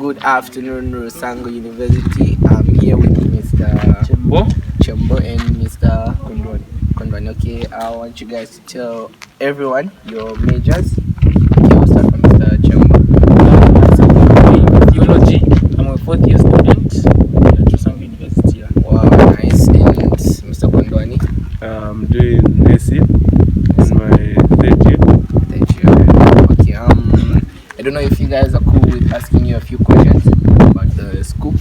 Good afternoon, Rosango University. I'm here with Mr. Chembo and Mr. Kondwani. Okay, I want you guys to tell everyone your majors. Okay, we'll start from Mr. Chembo. Theology. I'm a fourth year student at Rosango University. Wow, nice. And Mr. Kondwani? I'm doing nursing in my third year. Okay, I don't know if you guys are cool with asking you a few questions about the school.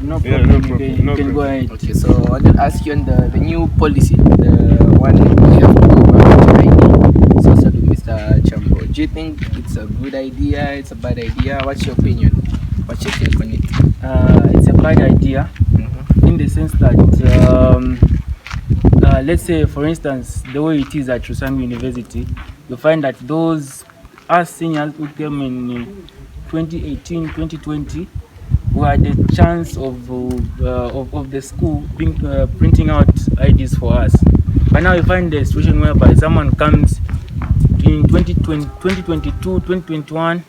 No problem. You can go ahead. Okay, so I wanted to ask you on the new policy, the one we have to go about ID. So to Mr. Chambo, do you think it's a good idea? It's a bad idea? What's your opinion? What's your take on it? It's a bad idea in the sense that let's say, for instance, the way it is at Rosango University, you find that those us seniors who came in 2018, 2020, who had the chance of the school being printing out IDs for us. But now you find the situation whereby someone comes in 2020, 2022, 2021,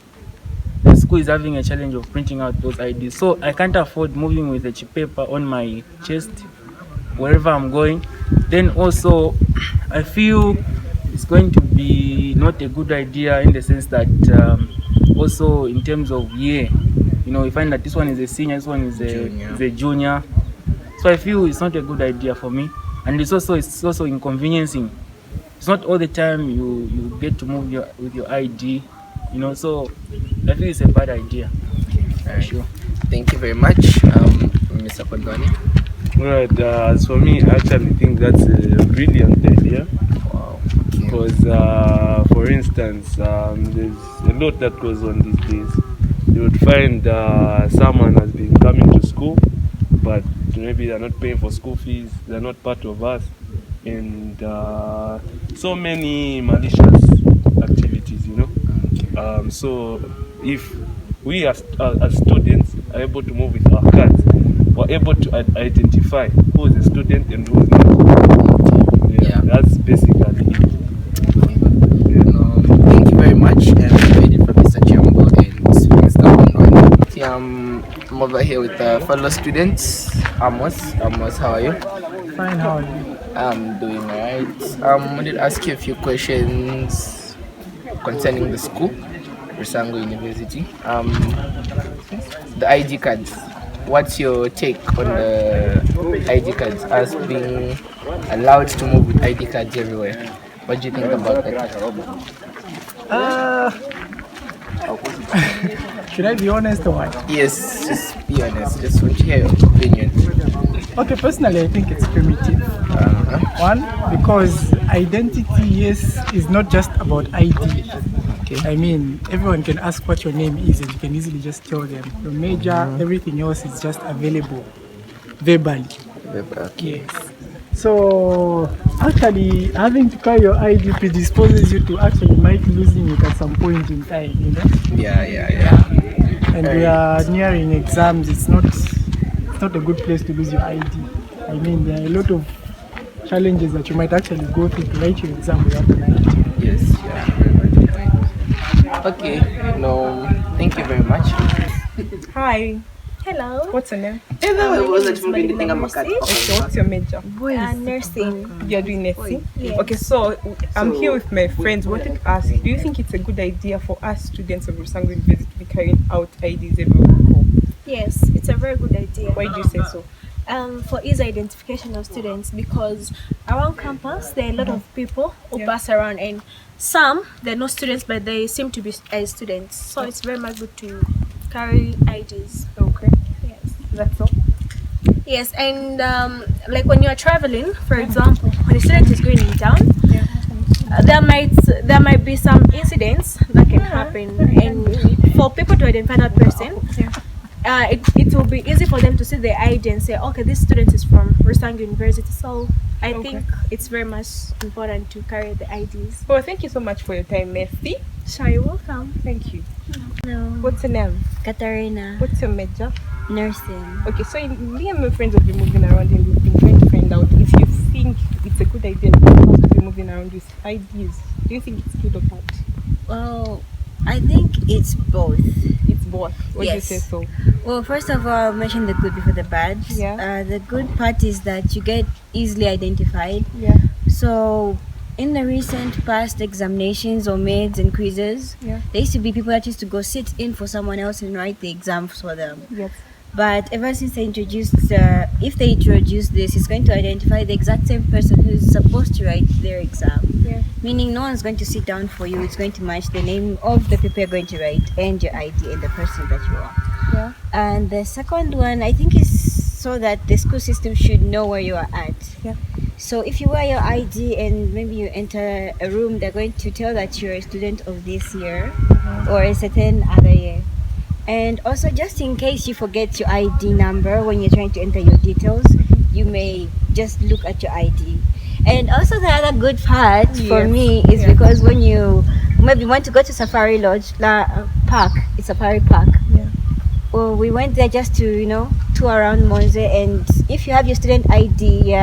the school is having a challenge of printing out those IDs. So I can't afford moving with a chip paper on my chest wherever I'm going. Then also, I feel it's going to be not a good idea in the sense that also in terms of year, you know, we find that this one is a senior, this one is a junior. So I feel it's not a good idea for me, and it's also inconveniencing. It's not all the time you get to move with your ID, you know. So I feel it's a bad idea. Okay, sure. Thank you very much, Mr. Kondwani. Right. As for me, I actually think that's a brilliant idea. Wow. Because, for instance, there's a lot that goes on these days. You would find someone has been coming to school, but maybe they're not paying for school fees, they're not part of us, and so many malicious activities, you know. So if we as students are able to move with our cards, we're able to identify who is a student and who is not. Yeah. That's basically it. Thank you very much. I'm waiting for Mr. Chembo and Mr. Kondwani. I'm over here with fellow students. Amos, how are you? Fine, how are you? I'm doing alright. I wanted to ask you a few questions concerning the school, Rosango University. The ID cards. What's your take on the ID cards as being allowed to move with ID cards everywhere? What do you think about that? Should I be honest or what? Yes, just be honest. Just want to hear your opinion. Okay, personally, I think it's primitive. One, because identity, yes, is not just about ID. Okay. I mean, everyone can ask what your name is and you can easily just tell them. Your major, everything else is just available verbally. Okay. Yes. So, actually, having to carry your ID predisposes you to actually might losing it at some point in time, you know? Yeah. And we are nearing exams. It's not a good place to lose your ID. I mean, there are a lot of challenges that you might actually go through to write your exam without an ID. Yes, yeah. Okay, no, thank you very much. Hi. Hello. What's your name? My name is Marilyn Mercy. Okay, what's your major? Nursing. You're doing nursing? Yes. Okay, so I'm here with my friends. I wanted to ask, do you think it's a good idea for us students of Rosango University to be carrying out IDs everywhere we go? Yes, it's a very good idea. Why do you say so? For easy identification of students, because around campus there are a lot of people who pass around, and some they're not students but they seem to be students. So it's very much good to carry IDs. Okay. Yes. That's all? Yes, and like when you're traveling, for example, when a student is going in town, there might be some incidents that can happen, and for people to identify that person, it will be easy for them to see the ID and say, okay, this student is from Rosango University. So I think it's very much important to carry the IDs. Well, thank you so much for your time, Mercy. Sure, you're welcome. Thank you. No. What's your name? Katarina. What's your major? Nursing. Okay, so me and my friends have been moving around and we've been trying to find out if you think it's a good idea for us to be moving around with IDs. Do you think it's good or bad? Well, I think it's both. It's both. What do you Yes. say so? Well, first of all, I'll mention the good before the bad. Yeah. The good part is that you get easily identified. Yeah. So, in the recent past examinations or mids and quizzes, Yeah. there used to be people that used to go sit in for someone else and write the exams for them. Yes. But ever since they introduced, if they introduce this, it's going to identify the exact same person who's supposed to write their exam. Yeah. Meaning no one's going to sit down for you. It's going to match the name of the paper you're going to write and your ID and the person that you are. Yeah. And the second one, I think, is so that the school system should know where you are at. Yeah. So if you wear your ID and maybe you enter a room, they're going to tell that you're a student of this year or a certain other year. And also, just in case you forget your ID number when you're trying to enter your details, you may just look at your ID. And also, the other good part for Yes. me is because when you maybe want to go to Safari Lodge Park, it's Safari Park. Yeah. Well, we went there just to, tour around Monze, and if you have your student ID,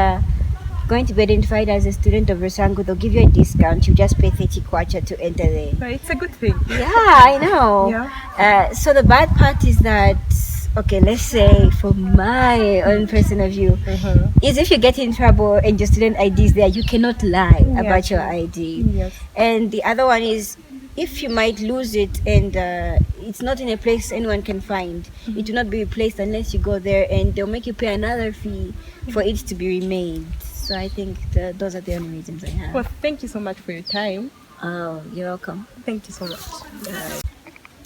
going to be identified as a student of Rosango, they'll give you a discount. You just pay 30 kwacha to enter there. But it's a good thing. Yeah, I know. Yeah. So the bad part is that, okay, let's say from my own personal view, is if you get in trouble and your student ID is there, you cannot lie about your ID. Yes. And the other one is, if you might lose it and it's not in a place anyone can find, it will not be replaced unless you go there, and they'll make you pay another fee for it to be remade. So I think those are the only reasons I have. Well, thank you so much for your time. Oh, you're welcome. Thank you so much.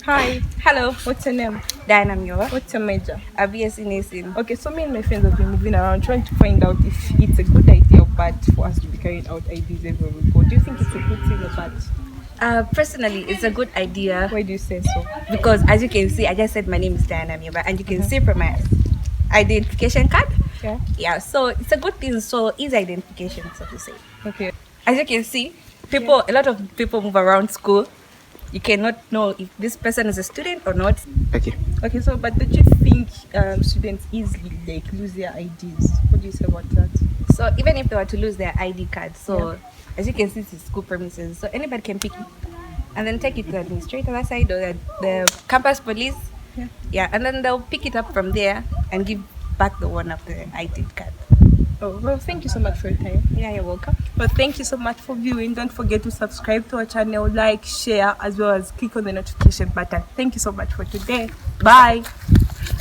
Hi. Hello. What's your name? Diana Miola. What's your major? BSc Nursing. Okay, so me and my friends have been moving around trying to find out if it's a good idea or bad for us to be carrying out IDs everywhere we go. Do you think it's a good thing or bad? Personally, it's a good idea Why do you say so? because, as you can see, I just said my name is Diana Miola, and you can see from my identification card. Yeah. Yeah, so it's a good thing. So easy identification, so to say. Okay. As you can see, a lot of people move around school. You cannot know if this person is a student or not. Okay. Okay, so but don't you think students easily lose their IDs? What do you say about that? So even if they were to lose their ID card, so as you can see, it's school premises, so anybody can pick it and then take it to the administrator side or the campus police. Yeah, and then they'll pick it up from there and give back the one of the ID card. Oh, well, thank you so much for your time. Yeah, you're welcome. Well, thank you so much for viewing. Don't forget to subscribe to our channel, like, share, as well as click on the notification button. Thank you so much for today. Bye.